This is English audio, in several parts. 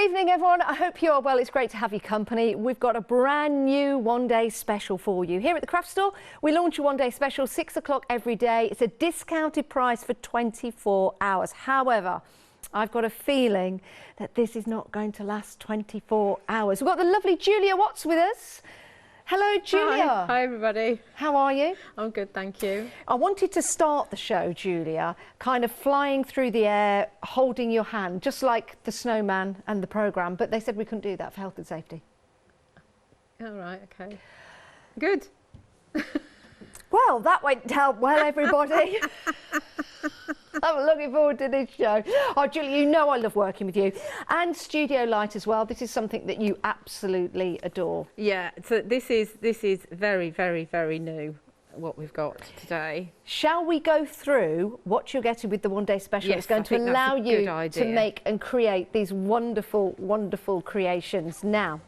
evening, everyone. I hope you are well. It's great to have your company. We've got a brand new one-day special for you. Here at the Craft Store, we launch a one-day special, 6 o'clock every day. It's a discounted price for 24 hours. However, I've got a feeling that this is not going to last 24 hours. We've got the lovely Julia Watts with us. Hello, Julia. Hi, everybody. How are you? I'm good, thank you. I wanted to start the show, Julia, kind of flying through the air, holding your hand, just like the snowman and the programme, but they said we couldn't do that for health and safety. All right, okay. Good. Well, that went down well, everybody. I'm looking forward to this show. Oh, Julia, you know I love working with you. And Studio Light as well. This is something that you absolutely adore. Yeah, so this is very, very, very new, what we've got today. Shall we go through what you're getting with the one-day special? Yes, it's going to allow you to idea. make and create these wonderful, wonderful creations. Now,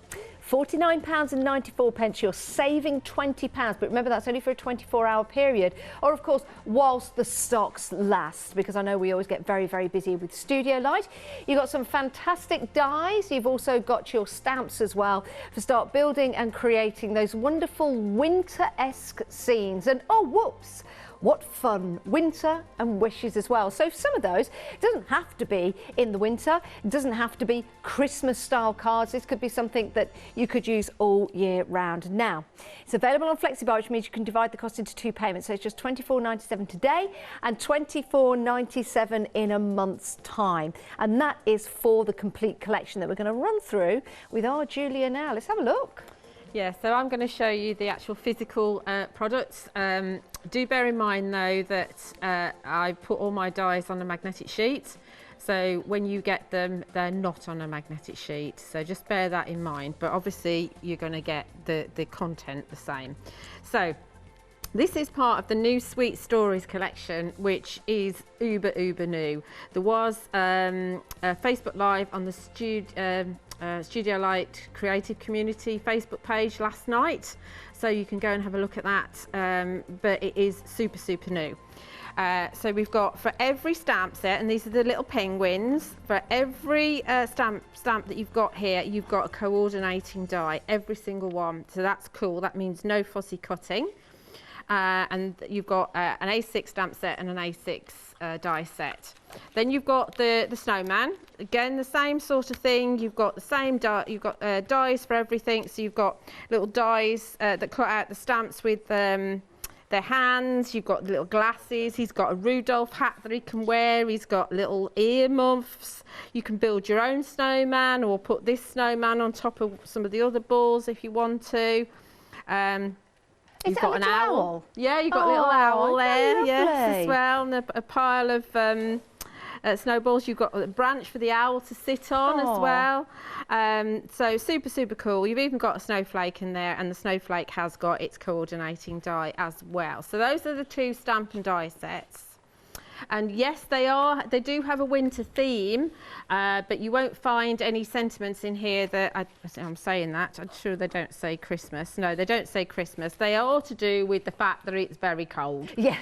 £49.94, you're saving £20, but remember that's only for a 24-hour period, or of course whilst the stocks last, because I know we always get very, very busy with Studio Light. You've got some fantastic dies, you've also got your stamps as well to start building and creating those wonderful winter-esque scenes. And oh, whoops, what fun, winter and wishes as well. So some of those, it doesn't have to be in the winter, it doesn't have to be Christmas style cards. This could be something that you could use all year round. Now, it's available on FlexiBuy, which means you can divide the cost into 2 payments. So it's just £24.97 today and £24.97 in a month's time. And that is for the complete collection that we're going to run through with our Julia now. Let's have a look. Yeah, so I'm going to show you the actual physical products. Do bear in mind though that I put all my dies on a magnetic sheet. So when you get them, they're not on a magnetic sheet. So just bear that in mind. But obviously you're going to get the content the same. So this is part of the new Sweet Stories collection, which is uber new. There was a Facebook Live on the Studio Light Creative Community Facebook page last night, so you can go and have a look at that, but it is super new. So we've got, for every stamp set, and these are the little penguins, for every stamp that you've got here, you've got a coordinating die, every single one. So that's cool. That means no fussy cutting. And you've got an A6 stamp set and an A6 die set. Then you've got the snowman. Again, the same sort of thing. You've got the same die. You've got dies for everything. So you've got little dies that cut out the stamps with their hands. You've got the little glasses. He's got a Rudolph hat that he can wear. He's got little ear muffs. You can build your own snowman or put this snowman on top of some of the other balls if you want to. You've got an owl. Yeah, you've got a little owl there, yes, as well, and a pile of snowballs. You've got a branch for the owl to sit on as well. So super cool. You've even got a snowflake in there, and the snowflake has got its coordinating die as well. So those are the 2 stamp and die sets. And yes, they do have a winter theme, but you won't find any sentiments in here that, I'm saying that, I'm sure they don't say Christmas. No, they don't say Christmas. They are all to do with the fact that it's very cold. Yeah.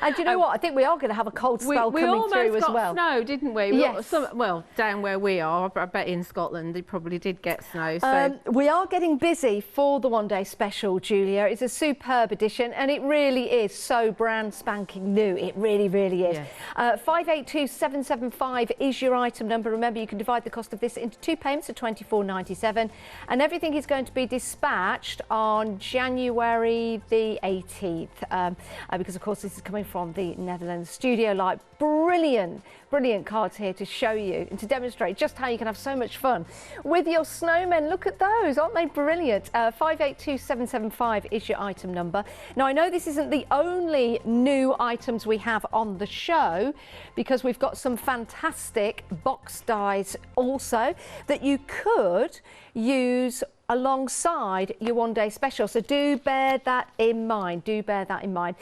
And do you know what? I think we are going to have a cold spell coming through as well. We almost got snow, didn't we? Yes. Well, down where we are, I bet in Scotland they probably did get snow. So. We are getting busy for the one-day special, Julia. It's a superb edition, and it really is so brand spanking new. It really is. Yes. 582775 is your item number. Remember, you can divide the cost of this into 2 payments of £24.97, and everything is going to be dispatched on January the 18th, because of course this is coming from the Netherlands. Studio Light, brilliant cards here to show you and to demonstrate just how you can have so much fun with your snowmen. Look at those, aren't they brilliant? 582775 is your item number. Now, I know this isn't the only new items we have on the show, because we've got some fantastic box dies also that you could use alongside your one-day special. So do bear that in mind. Do bear that in mind.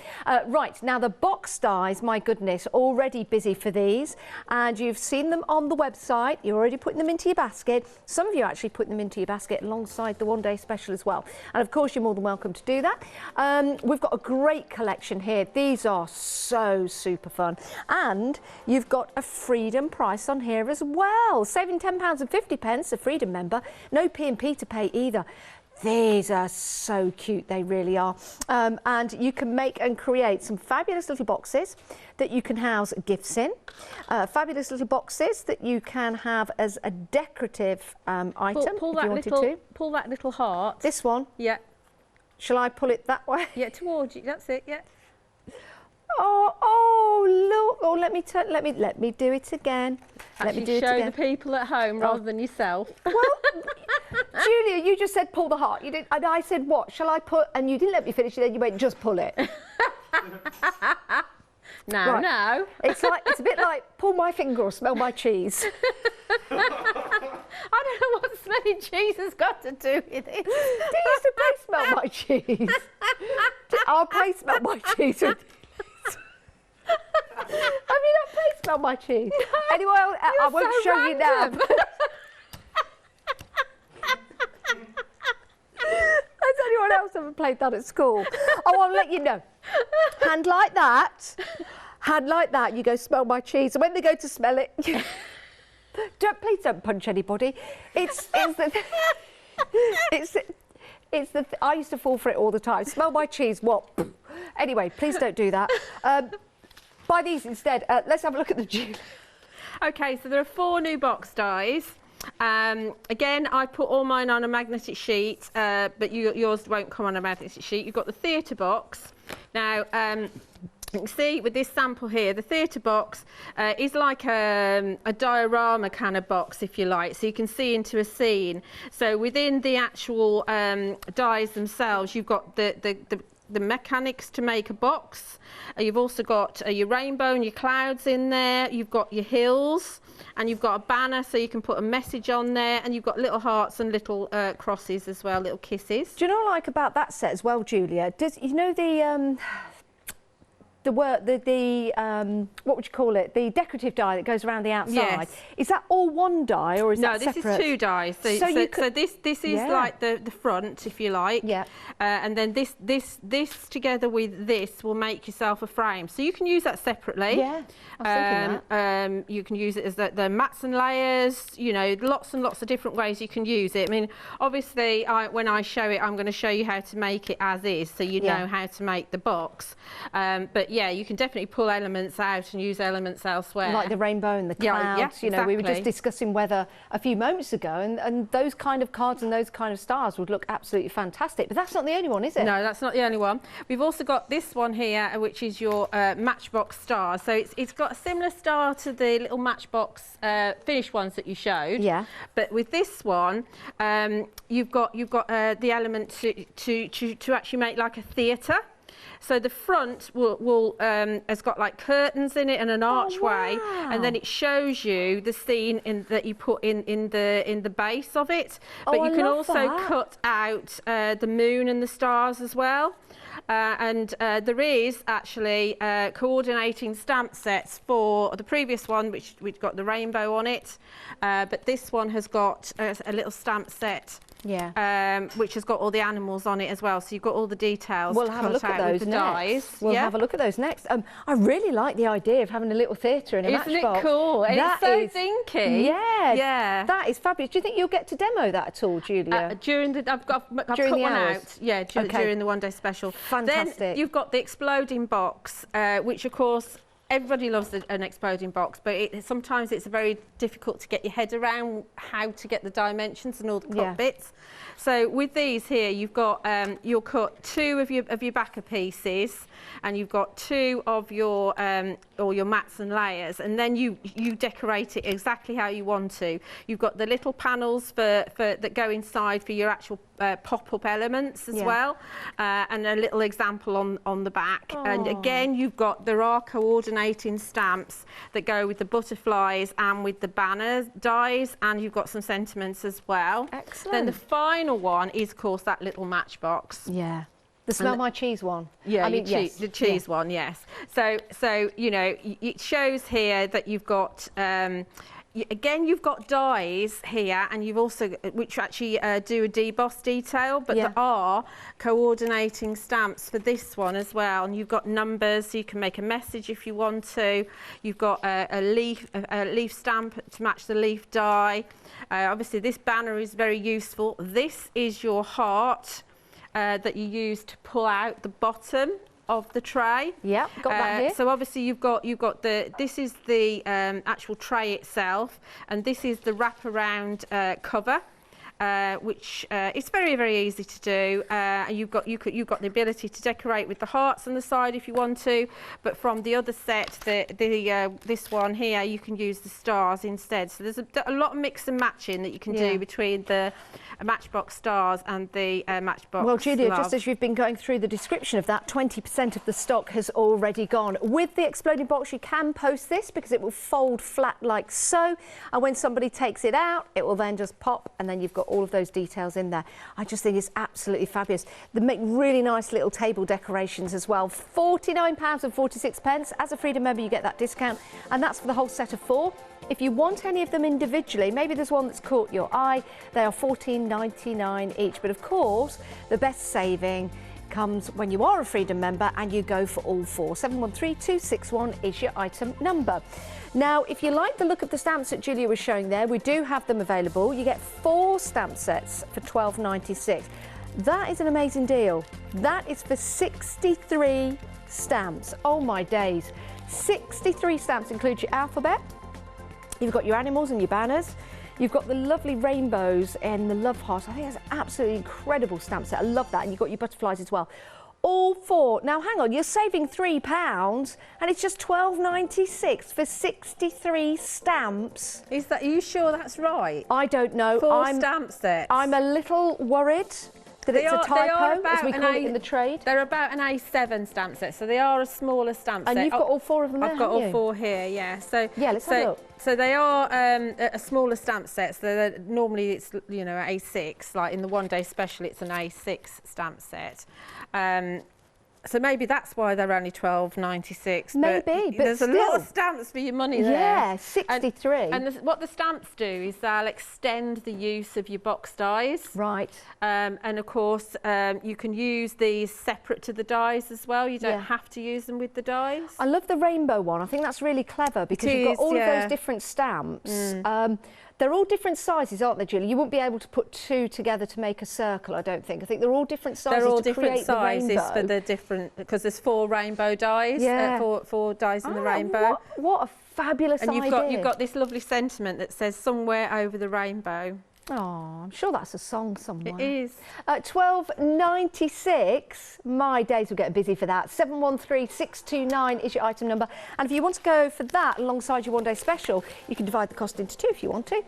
Right, now the box dies, my goodness, already busy for these. And you've seen them on the website. You're already putting them into your basket. Some of you actually put them into your basket alongside the one-day special as well. And of course, you're more than welcome to do that. We've got a great collection here. These are so super fun. And you've got a Freedom price on here as well. Saving £10.50, a Freedom member. No P&P to pay either. These are so cute, they really are. And you can make and create some fabulous little boxes that you can house gifts in. Fabulous little boxes that you can have as a decorative item if you wanted to. Pull that little heart. This one? Yeah. Shall I pull it that way? Yeah, towards you. That's it. Yeah. Oh, look! Oh, let me do it again. Actually, show the people at home rather than yourself. Well, Julia, you just said pull the heart. You did, and I said what? Shall I put? And you didn't let me finish. Then you went just pull it. No, right. no. It's a bit like pull my finger or smell my cheese. I don't know what smelling cheese has got to do with it. Do you used to play smell my cheese? I'll play smell my cheese. Have you not played smell my cheese? No, anyway, I won't show you now. Has anyone else ever played that at school? Oh, I'll let you know. Hand like that. Hand like that. You go smell my cheese. And when they go to smell it, please don't punch anybody. I used to fall for it all the time. Smell my cheese. What? Anyway, please don't do that. Buy these instead. Let's have a look at the jewellery. Okay, so there are 4 new box dies. Again, I put all mine on a magnetic sheet, but yours won't come on a magnetic sheet. You've got the theatre box. Now, you can see with this sample here, the theatre box is like a diorama kind of box, if you like, so you can see into a scene. So within the actual dies themselves, you've got the mechanics to make a box. You've also got your rainbow and your clouds in there. You've got your hills, and you've got a banner so you can put a message on there, and you've got little hearts and little crosses as well, little kisses. Do you know what I like about that set as well, Julia? You know what would you call it? The decorative die that goes around the outside. Yes. Is that all one die or is that separate? No, this is 2 dies. So this is like the front, if you like. Yeah. And then this together with this will make yourself a frame. So you can use that separately. Yeah. I was thinking that. You can use it as the mats and layers. You know, lots and lots of different ways you can use it. I mean, obviously, when I show it, I'm going to show you how to make it as is, so you know how to make the box. But yeah, you can definitely pull elements out and use elements elsewhere. Like the rainbow and the clouds. Yeah, you know, we were just discussing weather a few moments ago, and those kind of cards and those kind of stars would look absolutely fantastic. But that's not the only one, is it? No, that's not the only one. We've also got this one here, which is your Matchbox stars. So it's got a similar star to the little Matchbox finished ones that you showed. Yeah. But with this one, you've got the element to actually make like a theatre. So the front has got like curtains in it and an archway, and then it shows you the scene that you put in the base of it. But you can also cut out the moon and the stars as well. And there is actually coordinating stamp sets for the previous one, which we've got the rainbow on it, but this one has got a little stamp set. Yeah. Which has got all the animals on it as well, so you've got all the details. We'll have a look at those next. We'll have a look at those next. I really like the idea of having a little theatre in a matchbox. Isn't it cool? It's so thinky. Yeah. Yeah. That is fabulous. Do you think you'll get to demo that at all, Julia? I've cut one out. Yeah, during the one-day special. Fantastic. Then you've got the exploding box, which of course everybody loves an exploding box, but sometimes it's very difficult to get your head around how to get the dimensions and all the cut bits. So with these here, you've got you'll cut 2 of your backer pieces, and you've got 2 of your mats and layers, and then you decorate it exactly how you want to. You've got the little panels that go inside for your actual pop-up elements as well, and a little example on the back. And again, there are coordinating coordinating stamps that go with the butterflies and with the banner dies, and you've got some sentiments as well. Excellent. Then the final one is, of course, that little matchbox. Yeah. The Smell My Cheese one. Yeah, I mean, yes. the cheese one, yes. So you know, it shows here that you've got, again, you've got dies here, and you've also, which actually do a deboss detail, but there are coordinating stamps for this one as well. And you've got numbers, so you can make a message if you want to. You've got a leaf stamp to match the leaf die. Obviously, this banner is very useful. This is your heart that you use to pull out the bottom of the tray. Yeah, got that here. So obviously you've got this is the actual tray itself, and this is the wraparound cover, which it's very, very easy to do. You've got the ability to decorate with the hearts on the side if you want to, but from the other set, this one here, you can use the stars instead. So there's a lot of mix and matching that you can do between the Matchbox stars and the Matchbox Well, Julia, Love. just as you've been going through the description of that, 20% of the stock has already gone. With the exploding box, you can post this because it will fold flat like so, and when somebody takes it out, it will then just pop, and then you've got all of those details in there. I just think it's absolutely fabulous. They make really nice little table decorations as well. £49.46. As a Freedom member, you get that discount, and that's for the whole set of 4. If you want any of them individually, maybe there's one that's caught your eye, they are £14.99 each. But of course, the best saving comes when you are a Freedom member and you go for all 4. 713261 is your item number. Now, if you like the look of the stamps that Julia was showing there, we do have them available. You get 4 stamp sets for £12.96. That is an amazing deal. That is for 63 stamps. Oh my days. 63 stamps include your alphabet. You've got your animals and your banners. You've got the lovely rainbows and the love hearts. I think that's an absolutely incredible stamp set. I love that. And you've got your butterflies as well. All 4. Now, hang on, you're saving £3 and it's just £12.96 for 63 stamps. Are you sure that's right? I don't know. 4 stamp sets. I'm a little worried that it's a typo, as we call it in the trade. They're about an A7 stamp set, so they are a smaller stamp set. And you've got all 4 of them there, I've got all 4 here, yeah. So yeah, let's have a look. So they are a smaller stamp set. So normally it's, you know, A6. Like in the One Day Special, it's an A6 stamp set. So maybe that's why they're only £12.96. Maybe, but there's still a lot of stamps for your money there. Yeah, 63. And what the stamps do is they'll extend the use of your box dies. Right. And of course, you can use these separate to the dies as well. You don't have to use them with the dies. I love the rainbow one. I think that's really clever because you've got all of those different stamps. They're all different sizes, aren't they, Julie? You wouldn't be able to put 2 together to make a circle, I don't think. I think they're all different sizes. They're all to different create sizes the rainbow. for the different, because there's 4 rainbow dies, 4 dies in the rainbow. What a fabulous idea. And you've got this lovely sentiment that says somewhere over the rainbow. Oh, I'm sure that's a song somewhere. It is. £12.96. My days will get busy for that. 713629 is your item number. And if you want to go for that alongside your One Day Special, you can divide the cost into 2 if you want to,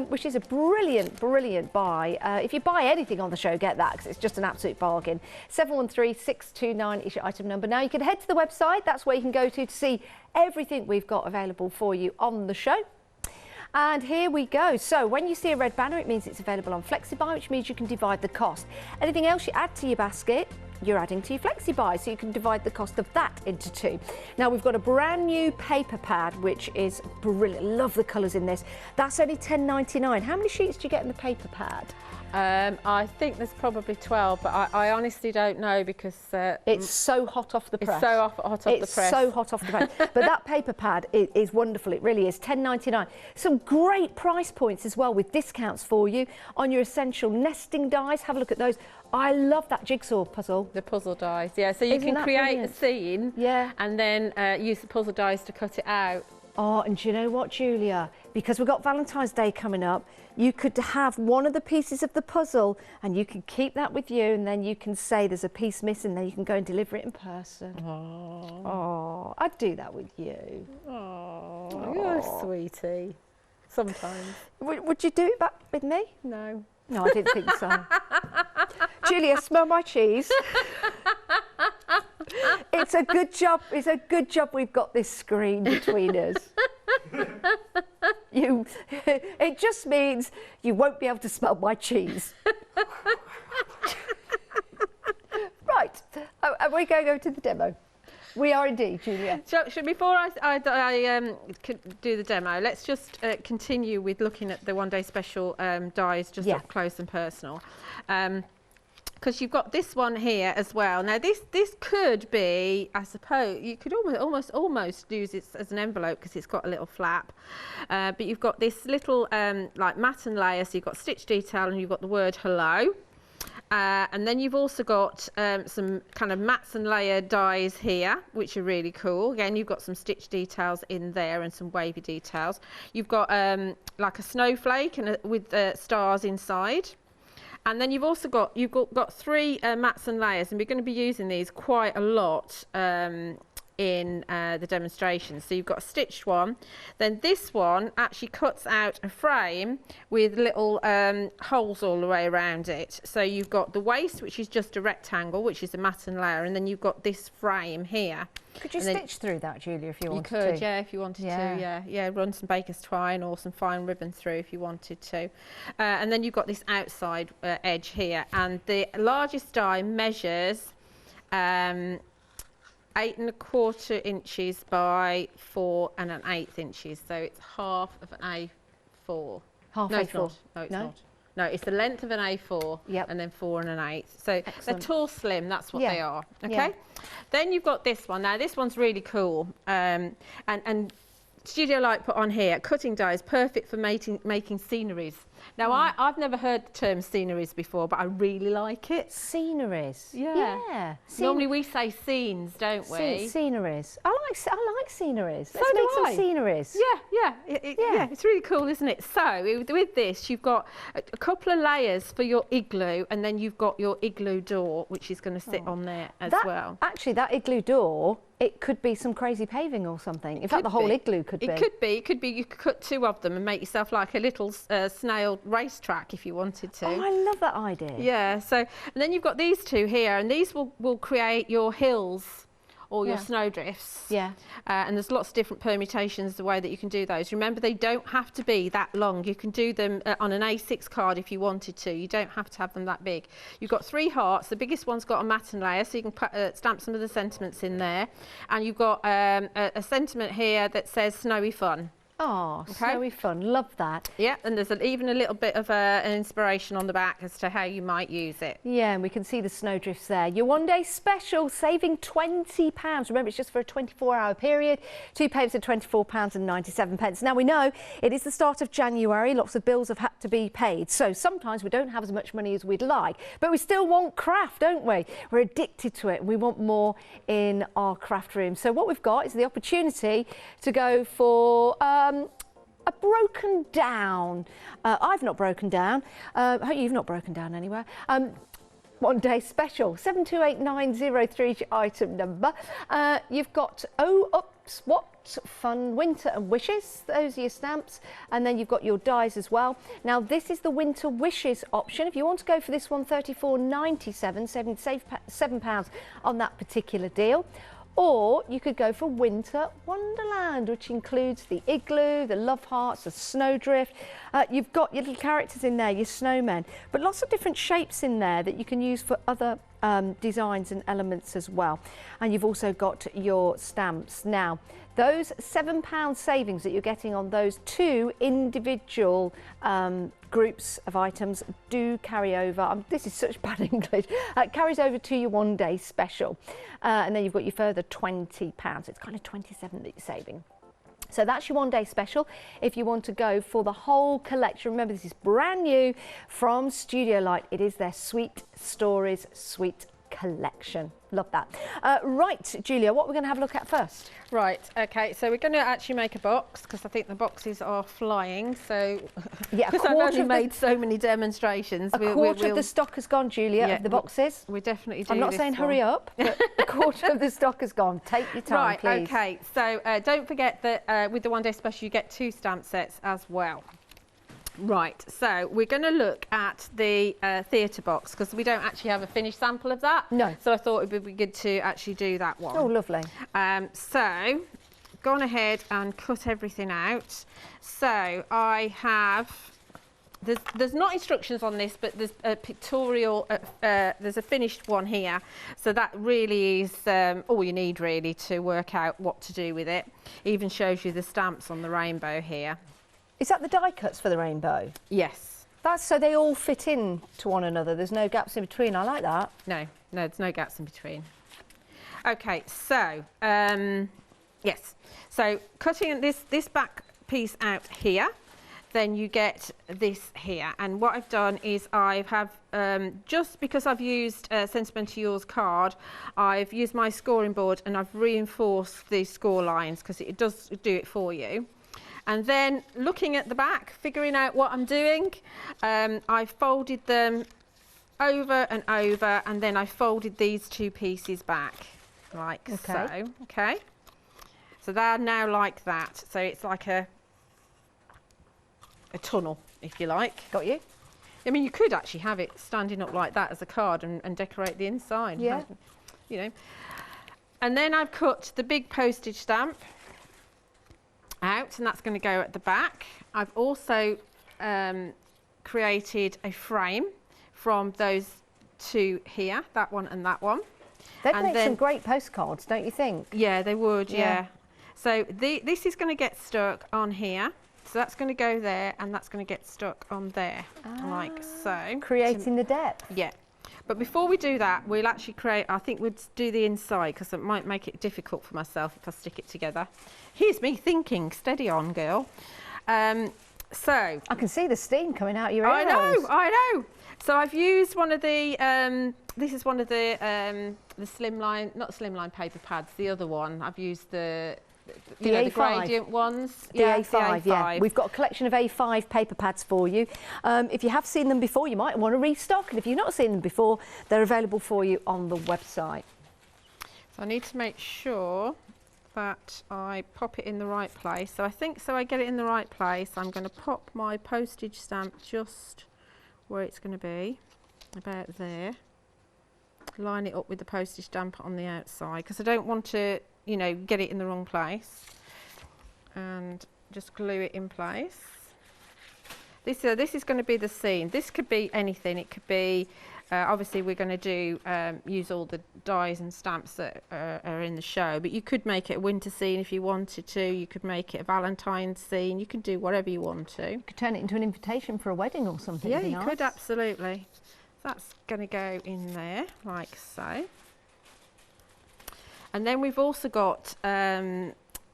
which is a brilliant, brilliant buy. If you buy anything on the show, get that because it's just an absolute bargain. 713629 is your item number. Now, you can head to the website. That's where you can go to see everything we've got available for you on the show. And here we go. So when you see a red banner, it means it's available on FlexiBuy, which means you can divide the cost. Anything else you add to your basket, you're adding to your FlexiBuy, so you can divide the cost of that into 2. Now, we've got a brand new paper pad, which is brilliant. Love the colours in this. That's only £10.99. How many sheets do you get in the paper pad? I think there's probably 12, but I honestly don't know because it's so hot off the press. It's so hot off the press. It's so hot off the press. But that paper pad is wonderful. It really is. £10.99. Some great price points as well with discounts for you on your essential nesting dies. Have a look at those. I love that jigsaw puzzle. The puzzle dies, yeah. So you can create a scene and then use the puzzle dies to cut it out. Oh, and do you know what, Julia? Because we've got Valentine's Day coming up, you could have one of the pieces of the puzzle and you can keep that with you, and then you can say there's a piece missing, then you can go and deliver it in person. Oh, I'd do that with you. Oh, you're a sweetie. Sometimes. Would you do that with me? No. No, I didn't think so. Julia, smell my cheese. It's It's a good job. It's a good job we've got this screen between us. It just means you won't be able to smell my cheese. Right, are we going over to the demo? We are indeed, Julia. So, before I do the demo, let's just continue with looking at the one-day special dies just up close and personal. Because you've got this one here as well. Now this could be, I suppose, you could almost use it as an envelope because it's got a little flap. But you've got this little like matten layer, so you've got stitch detail and you've got the word hello. And then you've also got some kind of mats and layer dies here, which are really cool. Again, you've got some stitch details in there and some wavy details. You've got like a snowflake and with stars inside. And then you've also got three mats and layers, and we're going to be using these quite a lot in the demonstration. So you've got a stitched one, then this one actually cuts out a frame with little holes all the way around it. So you've got the waist, which is just a rectangle, which is a mat and layer, and then you've got this frame here. Could you stitch through that, Julia, if you wanted to? You could, yeah, if you wanted to, yeah. Run some baker's twine or some fine ribbon through if you wanted to. And then you've got this outside edge here, and the largest die measures 8 1/4 inches by 4 1/8 inches, so it's half of an A4. Half no, A4? it's not. No, it's not. No, it's the length of an A4 and then 4 1/8. So excellent. they're tall, slim, that's what they are. Okay. Then you've got this one. Now this one's really cool. And Studio Light put on here, cutting dies perfect for making sceneries. Now I've never heard the term sceneries before, but I really like it. Sceneries? Yeah. Normally we say scenes, don't we? Sceneries. I like sceneries. Let's So make do some I. sceneries. Yeah, it's really cool, isn't it? So with this, you've got a couple of layers for your igloo, and then you've got your igloo door, which is going to sit on there as well. Actually, that igloo door, it could be some crazy paving or something. In fact, the whole igloo could be. It could be. You could cut 2 of them and make yourself like a little snail racetrack if you wanted to. Oh, I love that idea. Yeah. So, and then you've got these 2 here, and these will create your hills or your snowdrifts. Yeah. And there's lots of different permutations the way that you can do those. Remember, they don't have to be that long. You can do them on an A6 card if you wanted to. You don't have to have them that big. You've got 3 hearts. The biggest one's got a matten layer, so you can put, stamp some of the sentiments in there. And you've got a sentiment here that says snowy fun. Oh, snowy fun. Love that. Yeah, and there's even a little bit of an inspiration on the back as to how you might use it. Yeah, and we can see the snowdrifts there. Your one-day special, saving £20. Remember, it's just for a 24-hour period. 2 payments of £24.97. Now, we know it is the start of January. Lots of bills have had to be paid. So sometimes we don't have as much money as we'd like, but we still want craft, don't we? We're addicted to it. We want more in our craft room. So what we've got is the opportunity to go for a broken down. I've not broken down. I hope you've not broken down anywhere. One day special, 728903 item number. You've got what fun, winter and wishes. Those are your stamps, and then you've got your dies as well. Now this is the winter wishes option. If you want to go for this one, £34.97, save £7 on that particular deal. Or you could go for Winter Wonderland, which includes the igloo, the love hearts, the snowdrift. You've got your little characters in there, your snowmen, but lots of different shapes in there that you can use for other designs and elements as well. And you've also got your stamps. Now, those £7 savings that you're getting on those 2 individual groups of items do carry over. This is such bad English. Carries over to your one-day special. And then you've got your further £20. It's kind of 27 that you're saving. So that's your one-day special. If you want to go for the whole collection, remember this is brand new from Studio Light. It is their Sweet Stories Sweet collection. Love that. Right, Julia, what we're going to have a look at first? Right, okay, so we're going to actually make a box because I think the boxes are flying. So, yeah, because I've only made so many demonstrations. A quarter of the stock has gone, Julia, of the boxes. We definitely do. I'm not saying hurry up, but a quarter of the stock has gone. Take your time, please. Right, okay, so don't forget that with the one-day special you get 2 stamp sets as well. Right, so we're going to look at the theatre box because we don't actually have a finished sample of that. No. So I thought it would be good to actually do that one. Oh, lovely. So, gone ahead and cut everything out. So I have, there's not instructions on this, but there's a pictorial, there's a finished one here. So that really is all you need really to work out what to do with it. Even shows you the stamps on the rainbow here. Is that the die cuts for the rainbow? Yes. That's so they all fit in to one another. There's no gaps in between. I like that. No, there's no gaps in between. Okay, so, yes. So cutting this back piece out here, then you get this here. And what I've done is I have, just because I've used Sentimental Yours card, I've used my scoring board and I've reinforced the score lines because it does do it for you. And then looking at the back, figuring out what I'm doing, I folded them over and over, and then I folded these two pieces back, like so. Okay. So they're now like that. So it's like a tunnel, if you like. Got you? I mean, you could actually have it standing up like that as a card and decorate the inside. Yeah. You know. And then I've cut the big postage stamp out, and that's going to go at the back. I've also created a frame from those two here, that one and that one. They'd make some great postcards, don't you think? Yeah, they would, yeah. So this is going to get stuck on here. So that's going to go there, and that's going to get stuck on there, like so. Creating the depth. Yeah. But before we do that, we'll actually create, I think we'll do the inside because it might make it difficult for myself if I stick it together. Here's me thinking, steady on, girl. So I can see the steam coming out your ear holes. I know. So I've used one of the, this is one of the slimline, not slimline paper pads, the other one. I've used the the gradient ones. The A5, yeah. We've got a collection of A5 paper pads for you. If you have seen them before, you might want to restock. And if you've not seen them before, they're available for you on the website. So I need to make sure that I pop it in the right place. So I think, so I get it in the right place, I'm going to pop my postage stamp just where it's going to be, about there. Line it up with the postage stamp on the outside because I don't want to, you know, get it in the wrong place, and just glue it in place. This is going to be the scene. This could be anything. It could be, obviously we're going to do use all the dies and stamps that are in the show, but you could make it a winter scene if you wanted to. You could make it a Valentine's scene. You can do whatever you want to. You could turn it into an invitation for a wedding or something. Yeah, you could, absolutely. That's going to go in there like so. And then we've also got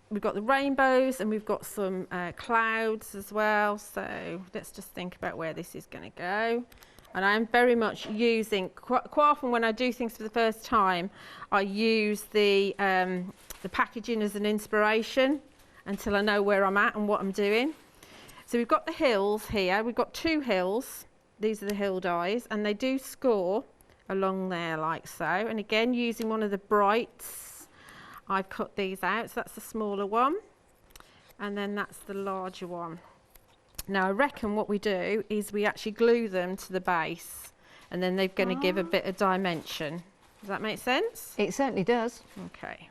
we've got the rainbows, and we've got some clouds as well. So let's just think about where this is going to go. And I'm very much using, quite often when I do things for the first time, I use the packaging as an inspiration until I know where I'm at and what I'm doing. So we've got the hills here. We've got two hills. These are the hill dies, and they do score along there like so. And again, using one of the brights, I've cut these out. So that's the smaller one, and then that's the larger one. Now I reckon what we do is we actually glue them to the base, and then they're going to give a bit of dimension. Does that make sense? It certainly does. Okay.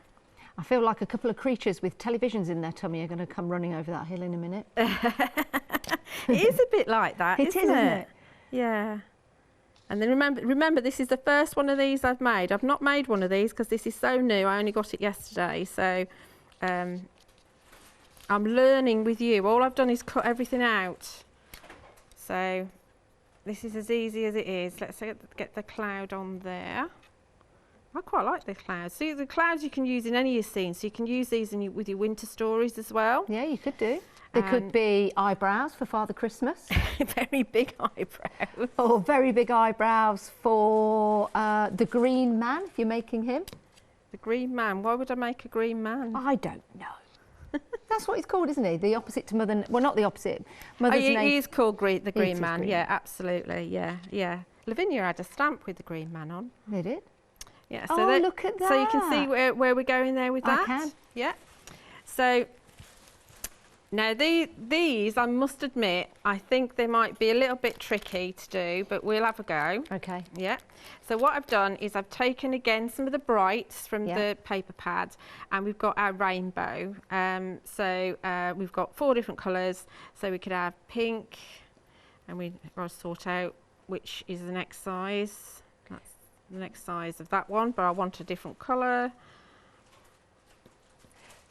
I feel like a couple of creatures with televisions in their tummy are going to come running over that hill in a minute. It is a bit like that, isn't it? Yeah. And then remember, this is the first one of these I've made. I've not made one of these because this is so new. I only got it yesterday. So I'm learning with you. All I've done is cut everything out. So this is as easy as it is. Let's get the cloud on there. I quite like the clouds. See, the clouds you can use in any of your scenes. So you can use these with your winter stories as well. Yeah, you could do. They could be eyebrows for Father Christmas. Very big eyebrows. Or very big eyebrows for the Green Man, if you're making him. The Green Man? Why would I make a green man? I don't know. That's what he's called, isn't he? The opposite to Mother... Well, not the opposite. Mother's name. He is called the Green Man. Yeah, absolutely. Yeah, yeah. Lavinia had a stamp with the Green Man on. They did? Yeah. So look at that. So you can see where we're going there with that. I can. Yeah. So... Now these, I must admit, I think they might be a little bit tricky to do, but we'll have a go. Okay. Yeah. So what I've done is I've taken again some of the brights from Yeah. the paper pad, and we've got our rainbow. We've got 4 different colours. So we could have pink, and I'll sort out which is the next size. That's the next size of that one, but I want a different colour.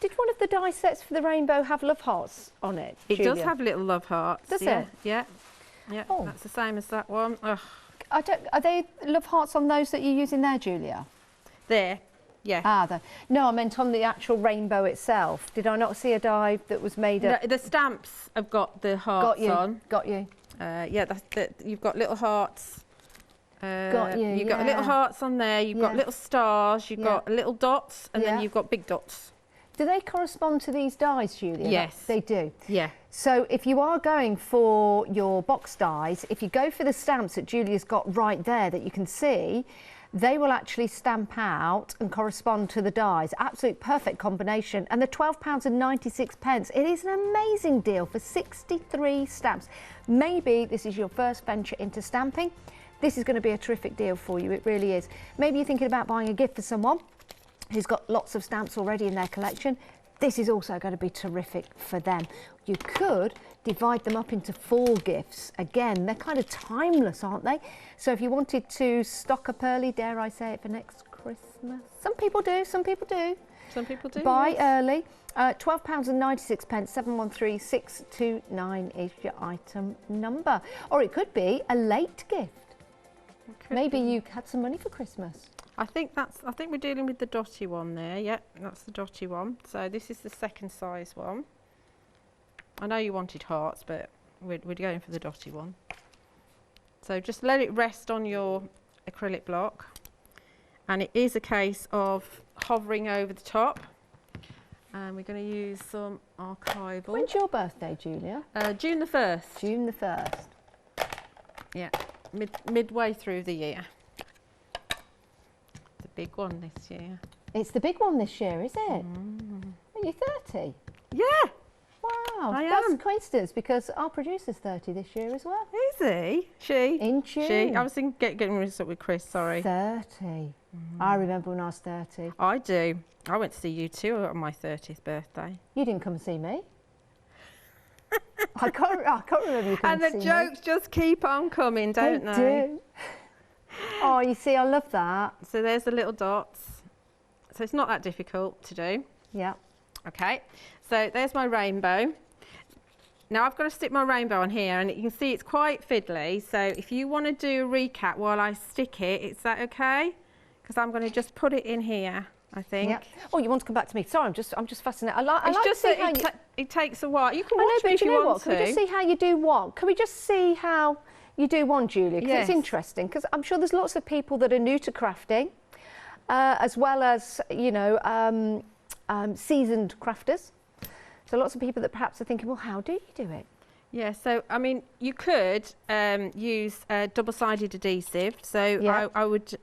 Did one of the die sets for the rainbow have love hearts on it, It Julia? does have little love hearts. Does yeah, it? Yeah. Yeah. Oh. That's the same as that one. Ugh. Are they love hearts on those that you're using there, Julia? There. Yeah. Ah, no, I meant on the actual rainbow itself. Did I not see a die that was made No, up? the stamps have got the hearts on. Got you. Yeah, you've got little hearts. Got you, You've got little hearts on there. You've got Yeah. little stars. You've got little dots, and then Yeah. you've got big dots. Do they correspond to these dies, Julia? Yes. They do. Yeah. So if you are going for your box dies, if you go for the stamps that Julia's got right there that you can see, they will actually stamp out and correspond to the dies. Absolute perfect combination. And they're £12.96. It is an amazing deal for 63 stamps. Maybe this is your first venture into stamping. This is going to be a terrific deal for you. It really is. Maybe you're thinking about buying a gift for someone who's got lots of stamps already in their collection. This is also going to be terrific for them. You could divide them up into 4 gifts. Again, they're kind of timeless, aren't they? So if you wanted to stock up early, dare I say it, for next Christmas? Some people do, some people do. Some people do. Buy yes. early. £12.96, 713629 is your item number. Or it could be a late gift. Maybe you had some money for Christmas. I think we're dealing with the dotty one there. Yeah, that's the dotty one. So this is the second size one. I know you wanted hearts, but we're going for the dotty one. So just let it rest on your acrylic block, and it is a case of hovering over the top. And we're going to use some archival. When's your birthday, Julia? June the 1st. June the 1st. Yeah, midway through the year. The big one this year. It's the big one this year, is it? Are you 30? Yeah. Wow, I that's am. a coincidence because our producer's 30 this year as well. Is he? She? In June. She? I was thinking getting mixed up with Chris, sorry. 30. I remember when I was 30. I do. I went to see you too on my 30th birthday. You didn't come and see me. I can't remember you coming And to the see jokes just keep on coming, don't they? do. Oh, you see, I love that. So there's the little dots. So it's not that difficult to do. Yeah. Okay, so there's my rainbow. Now I've got to stick my rainbow on here, and you can see it's quite fiddly. So if you want to do a recap while I stick it, is that okay? Because I'm going to just put it in here, I think. Yeah. Oh, you want to come back to me? Sorry, I'm just fascinated. I like It's to just see that how you... it takes a while. You can I know, watch me but if you you know want what? Can we just to. see how you do what? Can we just see how you do one, Julia? Because Yes. it's interesting. Because I'm sure there's lots of people that are new to crafting, as well as seasoned crafters. So lots of people that perhaps are thinking, well, how do you do it? Yeah, so I mean, you could use double-sided adhesive. So Yeah. I would.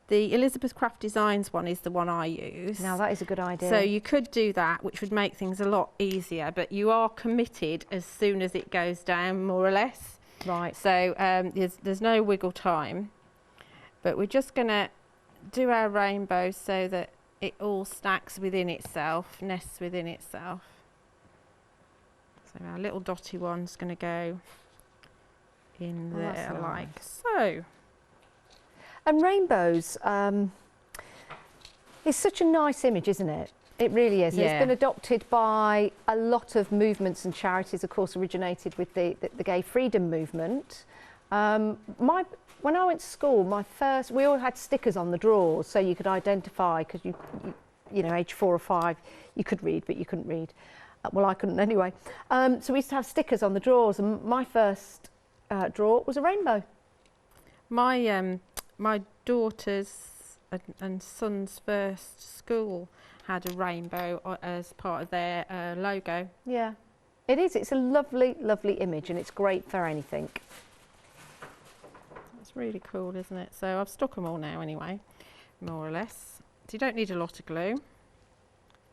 The Elizabeth Craft Designs one is the one I use. Now that is a good idea. So you could do that, which would make things a lot easier, but you are committed as soon as it goes down, more or less. Right. So there's no wiggle time, but we're just going to do our rainbow so that it all stacks within itself, nests within itself. So our little dotty one's going to go in Oh, that's there like nice. so. And rainbows is such a nice image, isn't it? It really is. And Yeah. It's been adopted by a lot of movements and charities, of course, originated with the gay freedom movement. When I went to school, we all had stickers on the drawers so you could identify, because you know, age 4 or 5, you could read, but you couldn't read. Well, I couldn't anyway. So we used to have stickers on the drawers, and my first drawer was a rainbow. My daughter's and son's first school had a rainbow as part of their logo. Yeah, it is. It's a lovely, lovely image, and it's great for anything. It's really cool, isn't it? So I've stuck them all now anyway, more or less. So you don't need a lot of glue.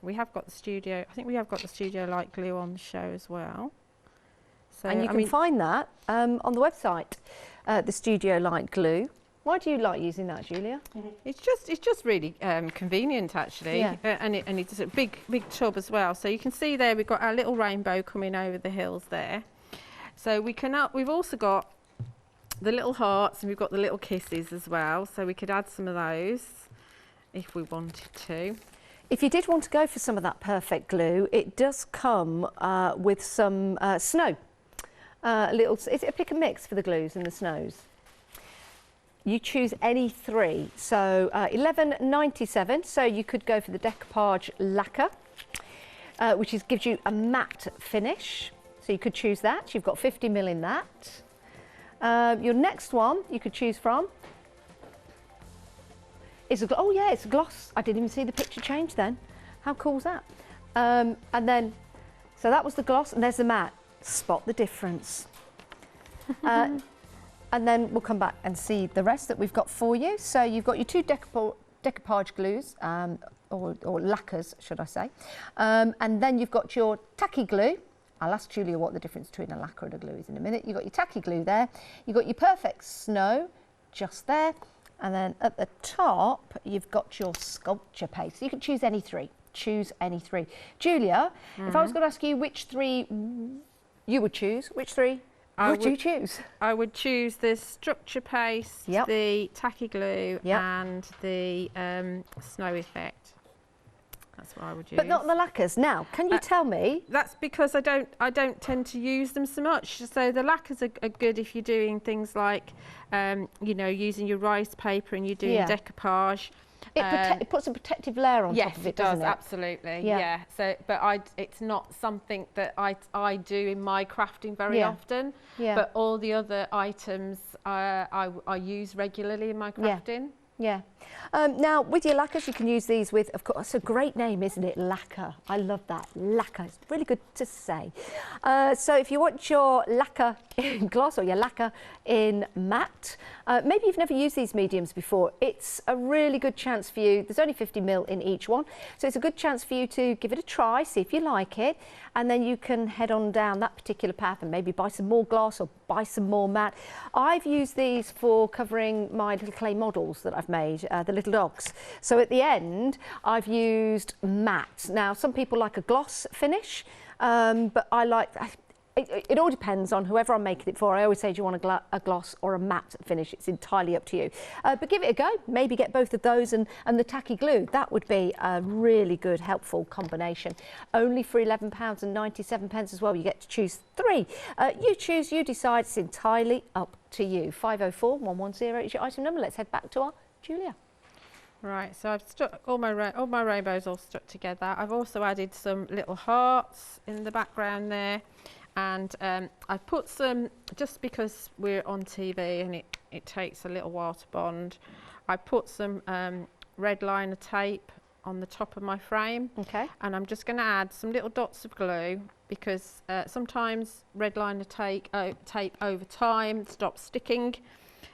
we have got the studio. I think we have got the Studio Light glue on the show as well. So, and you can find that on the website, the Studio Light glue. Why do you like using that, Julia? It's just really convenient actually, and it's a big tub as well. So you can see there we've got our little rainbow coming over the hills there. So we've also got the little hearts, and we've got the little kisses as well. So we could add some of those if we wanted to. If you did want to go for some of that perfect glue, it does come with some snow. Is it a pick and mix for the glues and the snows? You choose any three. So $11.97. So you could go for the decoupage lacquer, which gives you a matte finish. So you could choose that. You've got 50 ml in that. Your next one you could choose from is it's a gloss. I didn't even see the picture change then. How cool is that? And then, so that was the gloss, and there's the matte. Spot the difference. And then we'll come back and see the rest that we've got for you. So you've got your two decoupage glues, or lacquers, should I say. And then you've got your tacky glue. I'll ask Julia what the difference between a lacquer and a glue is in a minute. You've got your tacky glue there. You've got your perfect snow just there. And then at the top, you've got your sculpture paste. So you can choose any three. Choose any three. Julia, if I was going to ask you which three you would choose, which three would you choose? I would choose the structure paste, the tacky glue, and the snow effect. That's what I would use. But not the lacquers. Now, can you tell me? That's because I don't tend to use them so much. So the lacquers are good if you're doing things like, you know, using your rice paper and you're doing decoupage. It puts a protective layer on top of it, doesn't it? Yes, absolutely. Yeah. So, but it's not something that I do in my crafting very often. Yeah. But all the other items I use regularly in my crafting. Yeah. Now, with your lacquers, you can use these with, of course, it's a great name, isn't it? Lacquer. I love that. Lacquer. It's really good to say. So if you want your lacquer in gloss or your lacquer in matte, maybe you've never used these mediums before, it's a really good chance for you. There's only 50 ml in each one. So it's a good chance for you to give it a try, see if you like it, and then you can head on down that particular path and maybe buy some more gloss or buy some more matte. I've used these for covering my little clay models that I've made, the little dogs. So at the end, I've used matte. Now, some people like a gloss finish, but I like, it all depends on whoever I'm making it for. I always say, do you want a gloss or a matte finish? It's entirely up to you. But give it a go. Maybe get both of those and the tacky glue. That would be a really good, helpful combination. Only for £11.97 as well. You get to choose three. You choose, you decide. It's entirely up to you. 504 110 is your item number. Let's head back to our Julia. Right, so I've stuck all my rainbows all stuck together. I've also added some little hearts in the background there. And I put some, just because we're on TV and it takes a little while to bond, I put some red liner tape on the top of my frame. Okay. And I'm just going to add some little dots of glue because sometimes red liner tape over time stops sticking,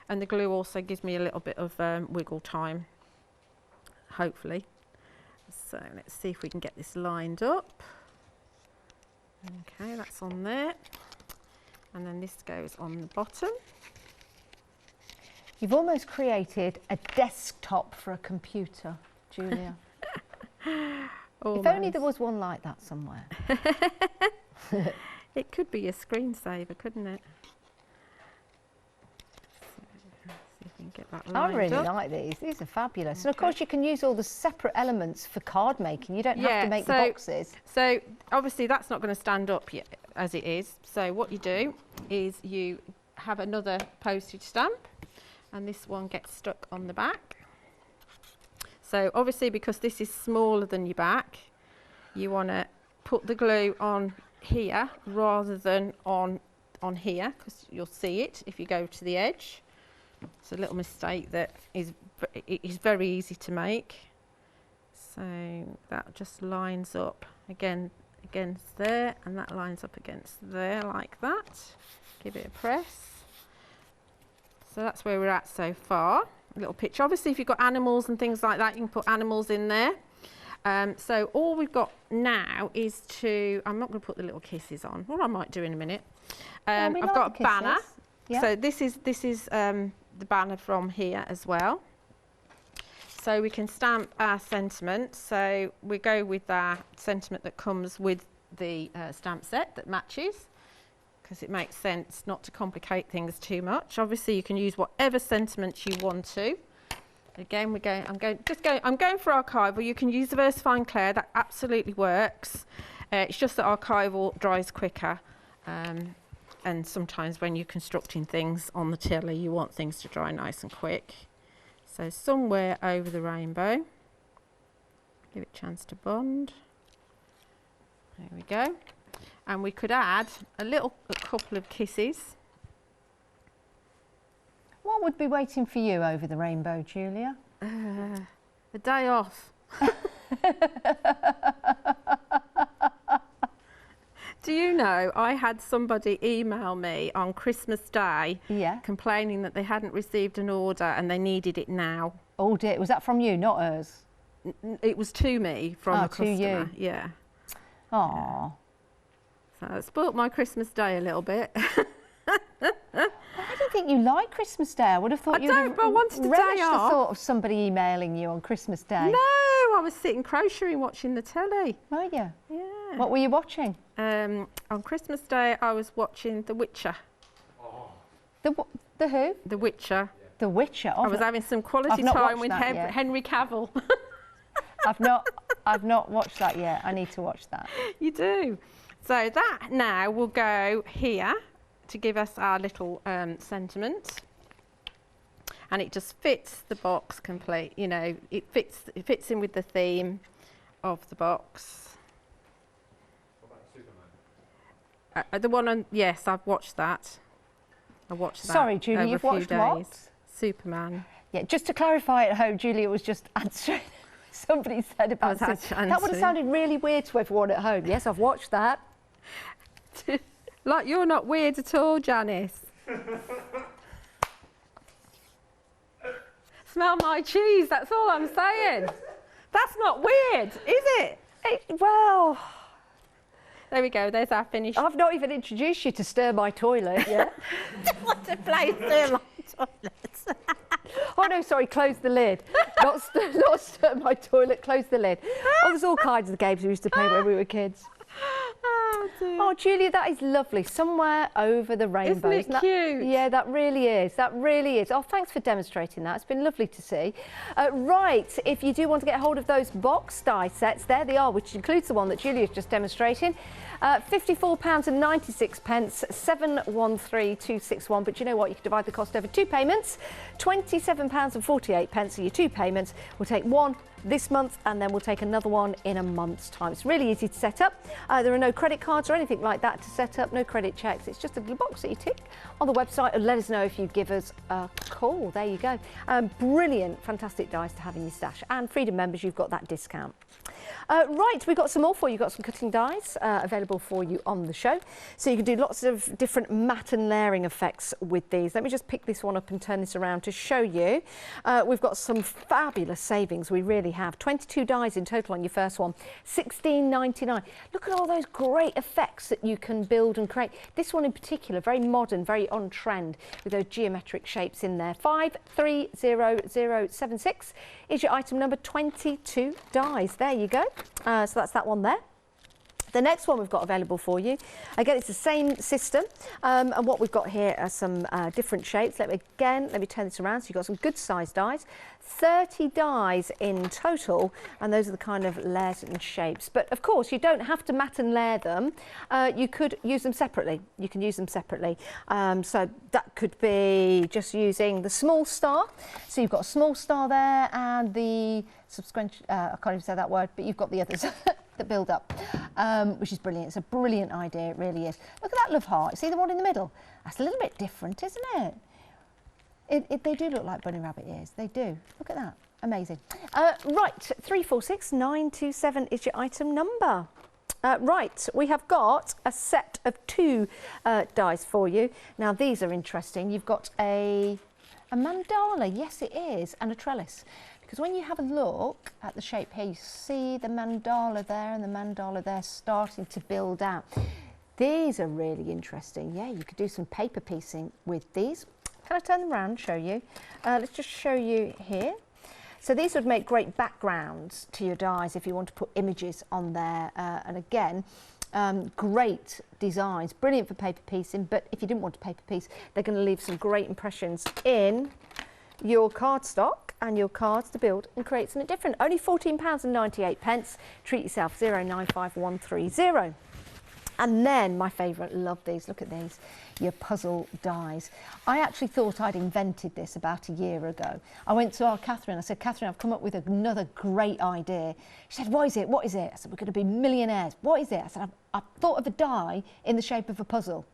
and the glue also gives me a little bit of wiggle time, hopefully. So let's see if we can get this lined up. Okay, that's on there, and then this goes on the bottom. You've almost created a desktop for a computer, Julia. If only there was one like that somewhere. It could be a screensaver, couldn't it? Get that I really like these. These are fabulous. Okay. And of course you can use all the separate elements for card making. You don't have to make the boxes. So obviously that's not going to stand up yet as it is. So what you do is you have another postage stamp, and this one gets stuck on the back. So obviously because this is smaller than your back, you want to put the glue on here rather than on here, because you'll see it if you go to the edge. It's a little mistake that is very easy to make. So that just lines up again against there, and that lines up against there like that. Give it a press. So that's where we're at so far. A little picture. Obviously if you've got animals and things like that, you can put animals in there. So all we've got now is to, I'm not going to put the little kisses on, or I might do in a minute. I've got a banner. Yep. So this is the banner from here as well. So we can stamp our sentiment. So we go with our sentiment that comes with the stamp set that matches, because it makes sense not to complicate things too much. Obviously you can use whatever sentiments you want to. Again, I'm going for archival. You can use the VersaFine Clair, that absolutely works. It's just that archival dries quicker. And sometimes when you're constructing things on the tiller, you want things to dry nice and quick. So somewhere over the rainbow, give it a chance to bond. There we go. And we could add a couple of kisses. What would be waiting for you over the rainbow, Julia? The day off. Do you know, I had somebody email me on Christmas Day complaining that they hadn't received an order and they needed it now. Oh dear, was that from you, not us? It was to me from a customer. To you. Yeah. Aww. So it spoilt my Christmas Day a little bit. I don't think you like Christmas Day. I would have thought you'd have relished the thought of somebody emailing you on Christmas Day. No, I was sitting crocheting watching the telly. Were you? Yeah. What were you watching? On Christmas Day I was watching The Witcher. Oh. The who? The Witcher. The Witcher. Oh, I was having some quality time with Henry Cavill. I've not watched that yet. I need to watch that. You do. So that now will go here to give us our little sentiment, and it just fits the box complete. You know, it fits in with the theme of the box. What about Superman? The one on, yes, I've watched that. I watched that. Sorry, Julie, you've watched what? Superman. Yeah, just to clarify at home, Julia was just answering. Somebody said about Superman. That would have sounded really weird to everyone at home. Yes, I've watched that. Like, you're not weird at all, Janice. Smell my cheese, that's all I'm saying. That's not weird, is it? Well, there we go, there's our finish. I've not even introduced you to Stir My Toilet yet. What a place, Stir My Toilet. Oh no, sorry, close the lid. Not stir my toilet, close the lid. Oh, there's all kinds of games we used to play when we were kids. Oh, dear. Oh, Julia, that is lovely. Somewhere over the rainbow. Isn't it cute? Yeah, that really is. That really is. Oh, thanks for demonstrating that. It's been lovely to see. Right, if you do want to get hold of those box die sets, there they are, which includes the one that Julia's just demonstrating. £54.96, 713261. But you know what? You can divide the cost over 2 payments. £27.48 are your 2 payments. We'll take one this month and then we'll take another one in a month's time. It's really easy to set up. There are no credit cards or anything like that to set up, no credit checks. It's just a little box that you tick on the website and let us know if you give us a call. There you go. Brilliant, fantastic dies to have in your stash. And Freedom members, you've got that discount. Right, we've got some more for you. You've got some cutting dies available for you on the show. So you can do lots of different matte and layering effects with these. Let me just pick this one up and turn this around to show you. We've got some fabulous savings. We really have. 22 dies in total on your first one. $16.99. Look at all those great effects that you can build and create. This one in particular, very modern, very on trend with those geometric shapes in there. 530076 is your item number. 22 dies. There you go. So that's that one there. The next one we've got available for you, again, it's the same system, and what we've got here are some different shapes. Let me turn this around. So you've got some good sized dies, 30 dies in total, and those are the kind of layers and shapes. But of course, you don't have to matte and layer them. You could use them separately. You can use them separately. So that could be just using the small star. So you've got a small star there, and the subsequent, I can't even say that word, but you've got the others. That build up, which is brilliant. It's a brilliant idea, it really is. Look at that love heart. See the one in the middle? That's a little bit different, isn't it? They do look like bunny rabbit ears. They do. Look at that. Amazing. Right, 346927 is your item number. Right, we have got a set of 2 dies for you. Now these are interesting. You've got a mandala, yes it is, and a trellis. because when you have a look at the shape here, you see the mandala there and the mandala there starting to build out. These are really interesting. Yeah, you could do some paper piecing with these. Can I turn them around and show you? Let's just show you here. So these would make great backgrounds to your dies if you want to put images on there. And again, great designs, brilliant for paper piecing, but if you didn't want to paper piece, they're going to leave some great impressions in your cardstock and your cards to build and create something different. Only £14.98. Treat yourself, 095130. And then my favourite, love these, look at these, your puzzle dies. I actually thought I'd invented this about a year ago. I went to our Catherine, I said, Catherine, I've come up with another great idea. She said, what is it, what is it? I said, we're going to be millionaires. What is it? I said, I've thought of a die in the shape of a puzzle.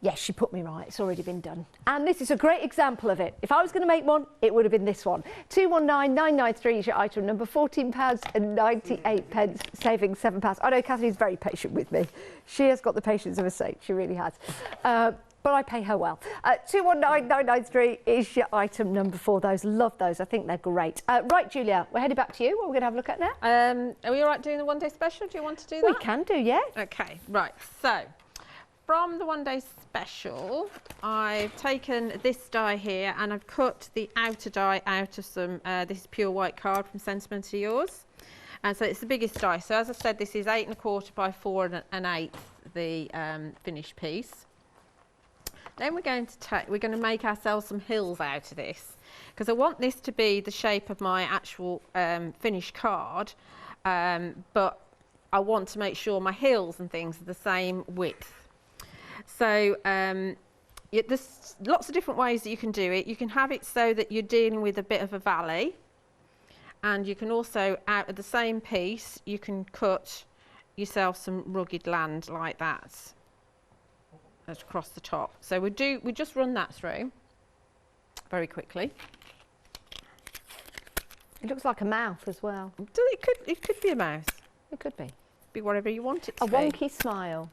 Yes, she put me right, it's already been done. And this is a great example of it. If I was going to make one, it would have been this one. 219993 is your item number, £14.98, saving £7. I know Catherine's very patient with me. She has got the patience of a saint, she really has. But I pay her well. 219993 is your item number for those. Love those, I think they're great. Right, Julia, we're headed back to you. What are we going to have a look at now? Are we all right doing the one day special? Do you want to do that? We can do, yeah. Okay, right, so from the one day special, I've taken this die here and I've cut the outer die out of some, this is pure white card from Sentimental Yours. And so it's the biggest die. So as I said, this is 8 1/4 by 4 1/8, the finished piece. Then we're going to make ourselves some hills out of this, because I want this to be the shape of my actual finished card, but I want to make sure my hills and things are the same width. So there's lots of different ways that you can do it. You can have it so that you're dealing with a bit of a valley, and you can also, out of the same piece, you can cut yourself some rugged land like that across the top. So we just run that through very quickly. It looks like a mouth as well. It could be a mouse. It could be. Be whatever you want it to be. A wonky smile.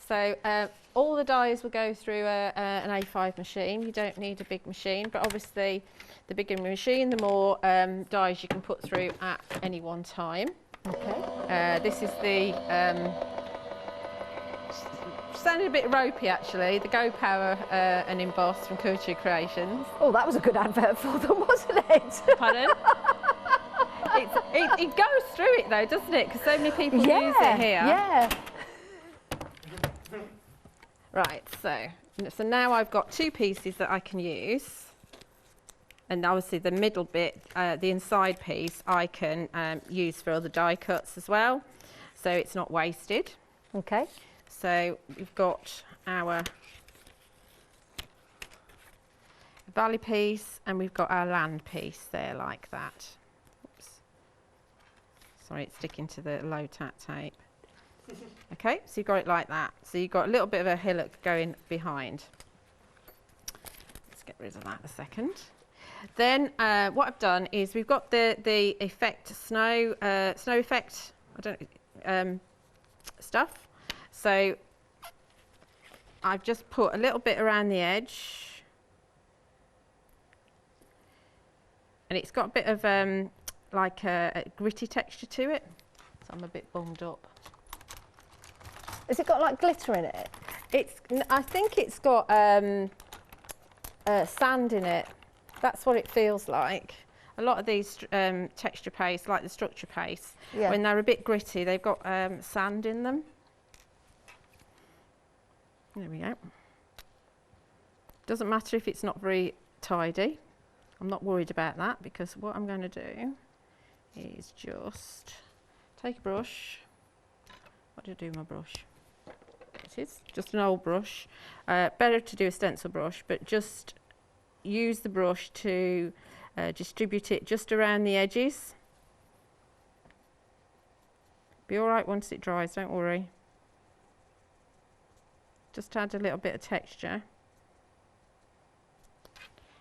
So all the dies will go through an A5 machine. You don't need a big machine, but obviously the bigger the machine, the more dies you can put through at any one time. Okay. This is the sounded a bit ropey actually. The Go Power and Emboss from Couture Creations. Oh, that was a good advert for them, wasn't it? Pardon? It goes through it though, doesn't it? Because so many people use it here. Yeah. Right, so now I've got two pieces that I can use, and obviously the middle bit, the inside piece, I can use for other die cuts as well, so it's not wasted. Okay. So we've got our valley piece and we've got our land piece there like that. Oops. Sorry, it's sticking to the low tack tape. Okay, so you've got it like that. So you've got a little bit of a hillock going behind. Let's get rid of that a second. Then what I've done is we've got the effect snow effect, stuff. So I've just put a little bit around the edge, and it's got a bit of like a gritty texture to it. So I'm a bit bummed up. Has it got like glitter in it? I think it's got sand in it. That's what it feels like. A lot of these texture pastes, like the structure paste, when they're a bit gritty, they've got sand in them. There we go. Doesn't matter if it's not very tidy. I'm not worried about that, because what I'm going to do is just take a brush. What do I do with my brush? It is just an old brush. Better to do a stencil brush, but just use the brush to distribute it just around the edges. Be all right once it dries, don't worry. Just add a little bit of texture.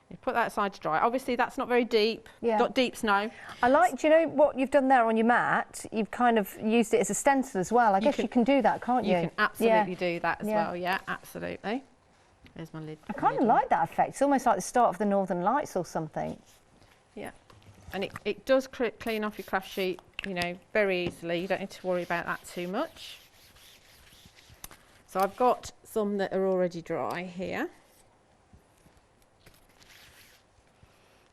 You put that aside to dry. Obviously that's not very deep, not deep snow. I like, do you know what you've done there on your mat? You've kind of used it as a stencil as well. I guess you can do that, can't you? You can absolutely do that as well, yeah, absolutely. There's my lid. I kind of like that effect. It's almost like the start of the Northern Lights or something. Yeah, and it does clean off your craft sheet, you know, very easily. You don't need to worry about that too much. So I've got some that are already dry here.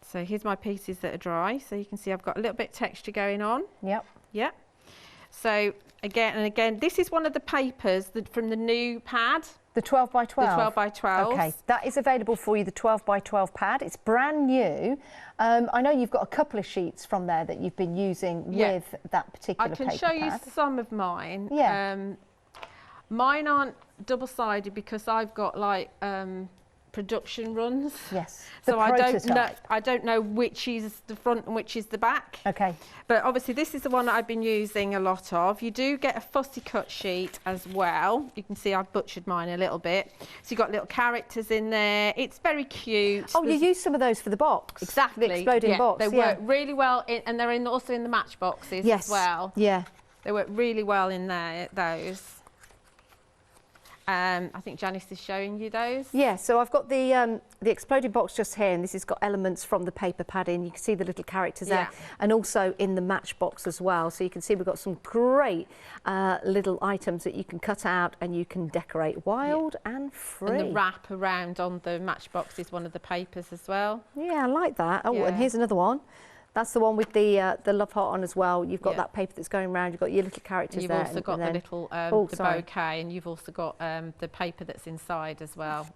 So here's my pieces that are dry. So you can see I've got a little bit of texture going on. Yep. Yep. So again and again, this is one of the papers from the new pad. The 12 by 12? The 12 by 12. Okay, that is available for you, the 12 by 12 pad. It's brand new. I know you've got a couple of sheets from there that you've been using with that particular paper pad. I can show you some of mine. Yeah. Mine aren't double-sided because I've got like production runs. Yes. So I don't know which is the front and which is the back. Okay. But obviously this is the one that I've been using a lot of. You do get a fussy cut sheet as well. You can see I've butchered mine a little bit. So you've got little characters in there. It's very cute. Oh, you use some of those for the box. Exactly. The exploding box. They work really well and they're also in the match boxes as well. Yeah. They work really well in there, those. I think Janice is showing you those. Yeah, so I've got the exploded box just here, and this has got elements from the paper pad in. You can see the little characters there, and also in the matchbox as well. So you can see we've got some great little items that you can cut out and you can decorate wild and free. And the wrap around on the matchbox is one of the papers as well. Yeah, I like that. Oh, and here's another one. That's the one with the love heart on as well. You've got that paper that's going around. You've got your little characters there. You've also got the little the bouquet, and you've also got the paper that's inside as well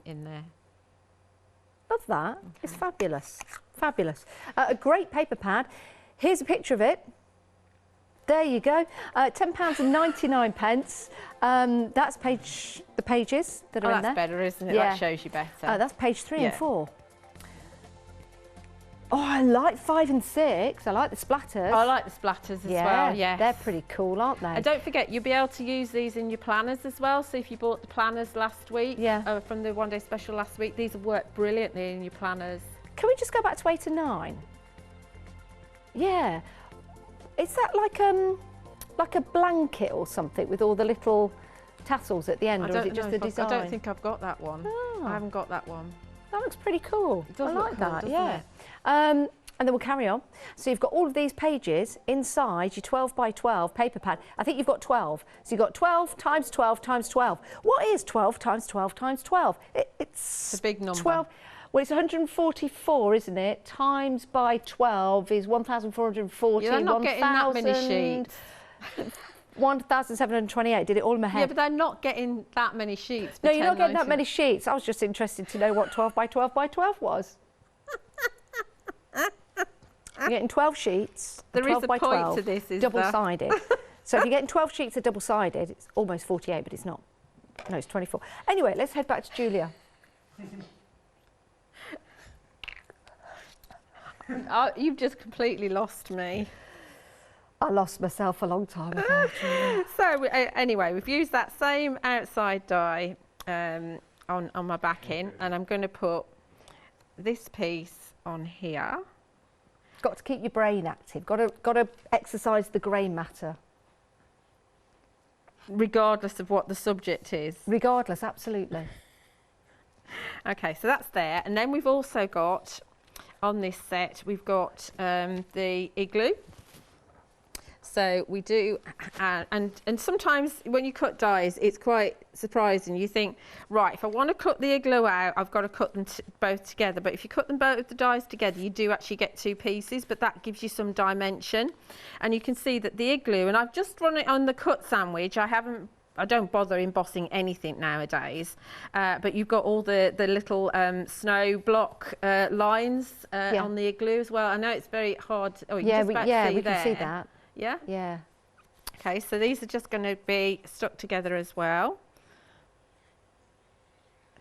in there. Love that. Okay. It's fabulous. Fabulous. A great paper pad. Here's a picture of it. There you go. £10.99. That's the pages that are in there. That's better, isn't it? That shows you better. That's page 3 and 4. Oh, I like 5 and 6. I like the splatters. I like the splatters as well, yes. They're pretty cool, aren't they? And don't forget, you'll be able to use these in your planners as well. So if you bought the planners last week, from the One Day Special last week, these have worked brilliantly in your planners. Can we just go back to 8 and 9? Yeah. Is that like a blanket or something with all the little tassels at the end, or is it just the design? I don't think I've got that one. Oh. I haven't got that one. That looks pretty cool. It does I look like cool, that, doesn't it? And then we'll carry on. So you've got all of these pages inside your 12 by 12 paper pad. I think you've got 12. So you've got 12 times 12 times 12. What is 12 times 12 times 12? It's a big number. 12. Well, it's 144, isn't it? Times by 12 is 1,440. You're not getting that many sheets. 1,728. Did it all in my head? Yeah, but they're not getting that many sheets. No, you're not getting that many sheets. I was just interested to know what 12 by 12 by 12 was. You're getting 12 sheets. There 12 is a by point 12, to this, is double-sided. So if you're getting 12 sheets of double-sided, it's almost 48, but it's not. No, it's 24. Anyway, let's head back to Julia. You've just completely lost me. I lost myself a long time ago. So anyway, we've used that same outside die on my backing, and I'm going to put this piece on here. Got to keep your brain active. Got to exercise the grey matter. Regardless of what the subject is. Regardless, absolutely. Okay, so that's there, and then we've also got on this set we've got the Igloo. So we do, and sometimes when you cut dies, it's quite surprising. You think, right, if I want to cut the Igloo out, I've got to cut them both together. But if you cut them both the dies together, you do actually get 2 pieces, but that gives you some dimension. And you can see that the Igloo, and I've just run it on the cut sandwich. I don't bother embossing anything nowadays, but you've got all the little snow block lines on the Igloo as well. I know it's very hard. Oh, you can we can see that. Yeah? Yeah. Okay, so these are just going to be stuck together as well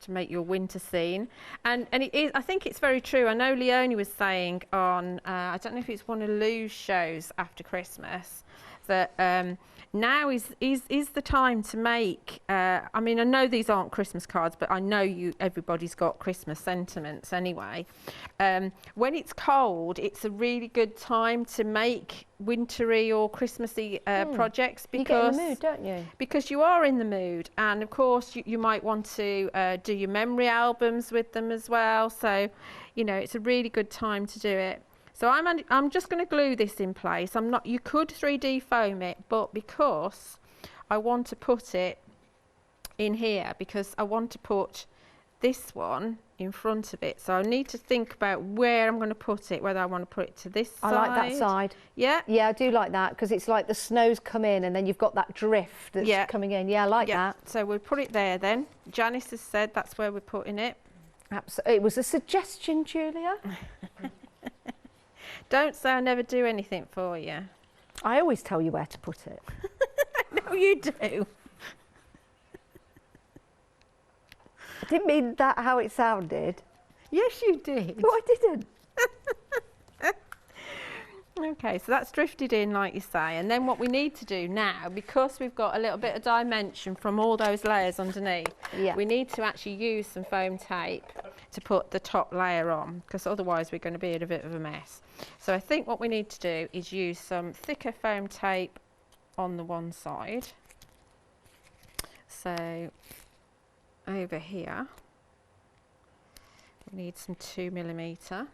to make your winter scene. And it is, I think it's very true. I know Leonie was saying on, I don't know if it's one of Lou's shows after Christmas, that now is the time to make, I mean, I know these aren't Christmas cards, but I know everybody's got Christmas sentiments anyway. When it's cold, it's a really good time to make wintry or Christmassy projects, because you get in the mood, don't you? Because you are in the mood, and of course you might want to do your memory albums with them as well. So, you know, it's a really good time to do it. So I'm just going to glue this in place. You could 3D foam it, but because I want to put it in here, because I want to put this one in front of it. So I need to think about where I'm going to put it, whether I want to put it to this side. I like that side. Yeah? Yeah, I do like that, because it's like the snow's come in and then you've got that drift that's coming in. Yeah, I like that. So we'll put it there then. Janice has said that's where we're putting it. Absolutely. It was a suggestion, Julia. Don't say I never do anything for you. I always tell you where to put it. No, you do. I didn't mean that how it sounded. Yes, you did. No, I didn't. Okay, so that's drifted in like you say, and then what we need to do now, because we've got a little bit of dimension from all those layers underneath, we need to actually use some foam tape to put the top layer on, because otherwise we're going to be in a bit of a mess. So I think what we need to do is use some thicker foam tape on the one side. So over here we need some 2mm.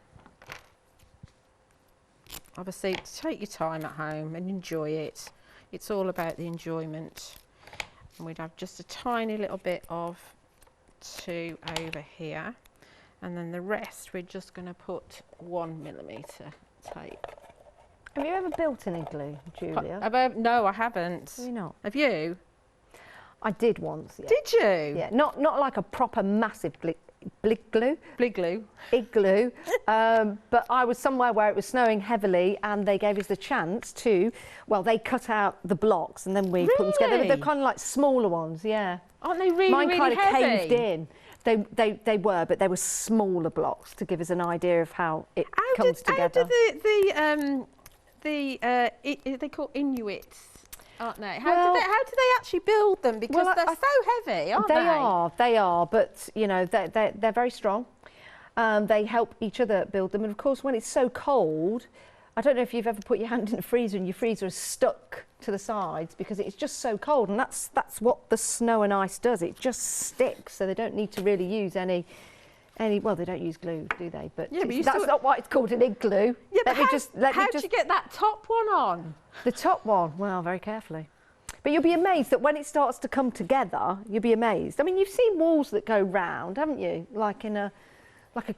Obviously, take your time at home and enjoy it. It's all about the enjoyment. And we'd have just a tiny little bit of 2 over here. And then the rest, we're just going to put 1mm tape. Have you ever built an igloo, Julia? No, I haven't. Have you not? Have you? I did once, yeah. Did you? Yeah, not like a proper massive igloo. Igloo. But I was somewhere where it was snowing heavily and they gave us the chance to, well, they cut out the blocks and then we put them together. They're kind of like smaller ones, yeah. Aren't they really, Mine really kind of heavy? caved in. They were, but they were smaller blocks to give us an idea of how it comes together. How do they call Inuits, aren't they? How do they actually build them? Because they're so heavy, aren't they? They are, but you know they're very strong. They help each other build them, and of course when it's so cold, I don't know if you've ever put your hand in the freezer and your freezer is stuck to the sides because it's just so cold, and that's what the snow and ice does. It just sticks, so they don't need to really use any. Well, they don't use glue, do they? But yeah, but that's not why it's called an igloo. Yeah, but how do you get that top one on? The top one, well, very carefully. But you'll be amazed that when it starts to come together, you'll be amazed. I mean, you've seen walls that go round, haven't you? Like a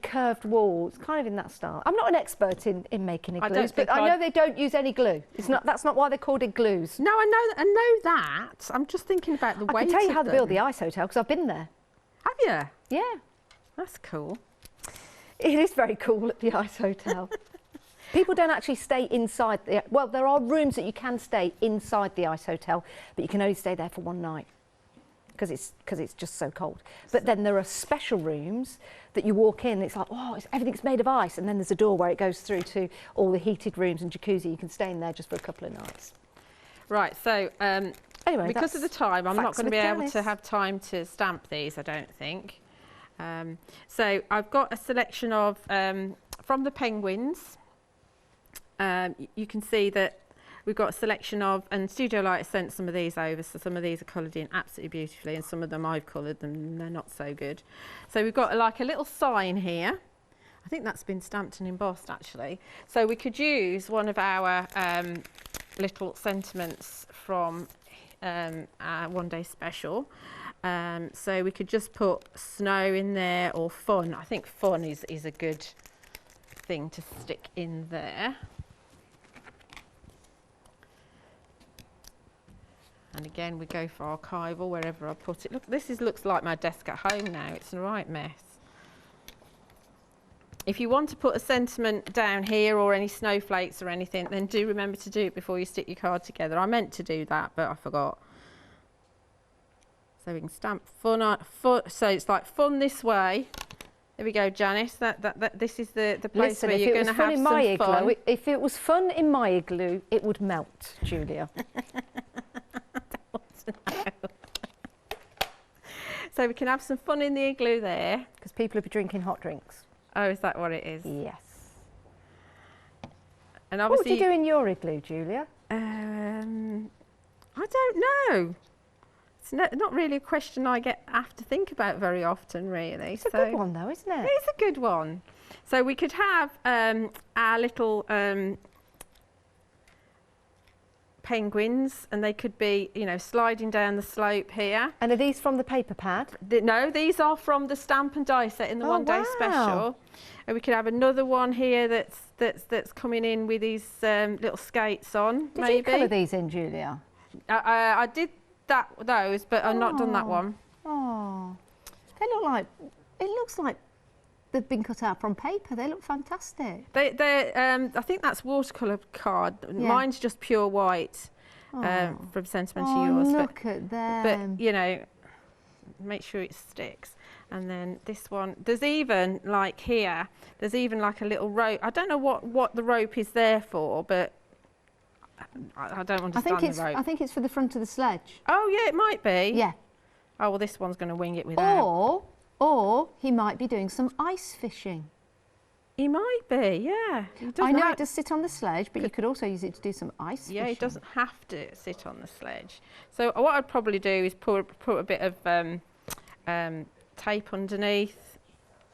curved wall. It's kind of in that style. I'm not an expert in making igloos, but I know they don't use any glue. That's not why they're called igloos. No, I know that. I'm just thinking about the weight. I can tell you how to build the ice hotel because I've been there. Have you? Yeah. That's cool. It is very cool at the ice hotel. People don't actually stay inside. Well, there are rooms that you can stay inside the ice hotel, but you can only stay there for one night because it's just so cold. But then there are special rooms that you walk in. It's like, oh, everything's made of ice, and then there's a door where it goes through to all the heated rooms and jacuzzi. You can stay in there just for a couple of nights. Right. So anyway, because of the time, I'm not going to be able to have time to stamp these, I don't think. So I've got a selection of from the penguins. You can see that we've got a selection of, and Studio Light sent some of these over, so some of these are coloured in absolutely beautifully, and some of them I've coloured them and they're not so good. So we've got like a little sign here. I think that's been stamped and embossed actually. So we could use one of our little sentiments from our one day special. So we could just put snow in there, or fun. I think fun is a good thing to stick in there. And again, we go for archival wherever I put it. Look, looks like my desk at home now. It's a right mess. If you want to put a sentiment down here or any snowflakes or anything, then do remember to do it before you stick your card together. I meant to do that, but I forgot. So we can stamp fun on, so it's like fun this way, There we go, Janice. This is the place Listen, where if you're it going was to fun have in some my fun. igloo, if it was fun in my igloo, it would melt, Julia. So we can have some fun in the igloo there. Because people will be drinking hot drinks. Oh, is that what it is? Yes. And What would obviously, you do in your igloo, Julia? I don't know. It's not really a question I have to think about very often, really. It's a good one, though, isn't it? It is a good one. So we could have our little penguins, and they could be, you know, sliding down the slope here. And are these from the paper pad? No, these are from the stamp and die set in the one day special. And we could have another one here that's coming in with these little skates on. Did you colour these in, Julia? I did those, but I've not done that one. Oh, they look like, it looks like they've been cut out from paper. They look fantastic. I think that's watercolour card. Yeah. Mine's just pure white from Sentimental Yours. Look at them. But, you know, make sure it sticks. And then this one, there's even like here, there's even like a little rope. I don't know what the rope is there for, but I don't understand the rope. I think it's for the front of the sledge. Oh yeah, it might be. Yeah. Oh well, this one's going to wing it without. Or he might be doing some ice fishing. He might be, yeah. I know it does sit on the sledge, but you could also use it to do some ice fishing. Yeah, it doesn't have to sit on the sledge. So what I'd probably do is put a bit of tape underneath,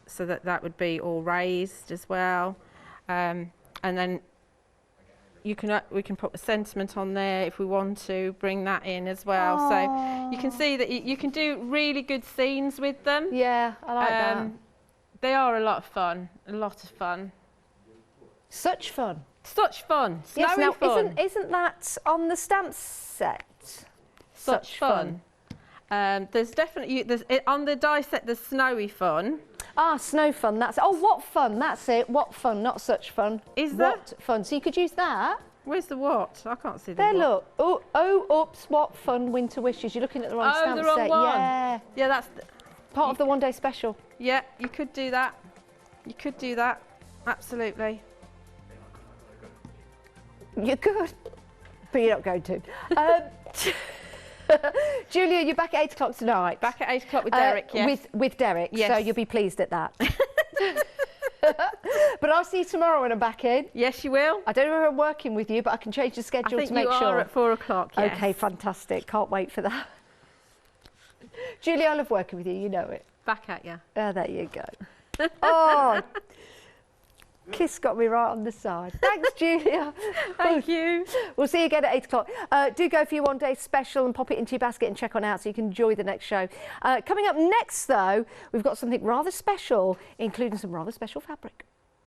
so that would be all raised as well, and then we can put a sentiment on there if we want to bring that in as well. Aww. So you can see that you can do really good scenes with them. Yeah, I like that. They are a lot of fun. Such fun. Such fun. Snowy Yes, now fun. isn't that on the stamp set? Such fun. There's definitely on the die set. There's snowy fun. Ah, snow fun. That's what fun. That's it. What fun, not such fun. Is there? What fun? So you could use that. Where's the what? I can't see the There, what. look. Oh, oops. What fun? Winter wishes. You're looking at the wrong stamp the wrong set. one. Yeah. Yeah, that's Part of the one day special. yeah. You could do that. You could do that. Absolutely. You could, but you're not going to. Julia, you're back at 8 o'clock tonight. Back at 8 o'clock with Derek. Yes. With Derek. Yes. So you'll be pleased at that. But I'll see you tomorrow when I'm back in. Yes, you will. I don't know if I'm working with you, but I can change the schedule to make you sure. are at 4 o'clock. Yes. Okay, fantastic. Can't wait for that. Julia, I love working with you. You know it. Back at you. Oh, there you go. Oh, kiss got me right on the side. Thanks, Julia. Thank you. We'll see you again at 8 o'clock. Do go for your one day special and pop it into your basket and check on out so you can enjoy the next show. Coming up next, though, we've got something rather special, including some rather special fabric.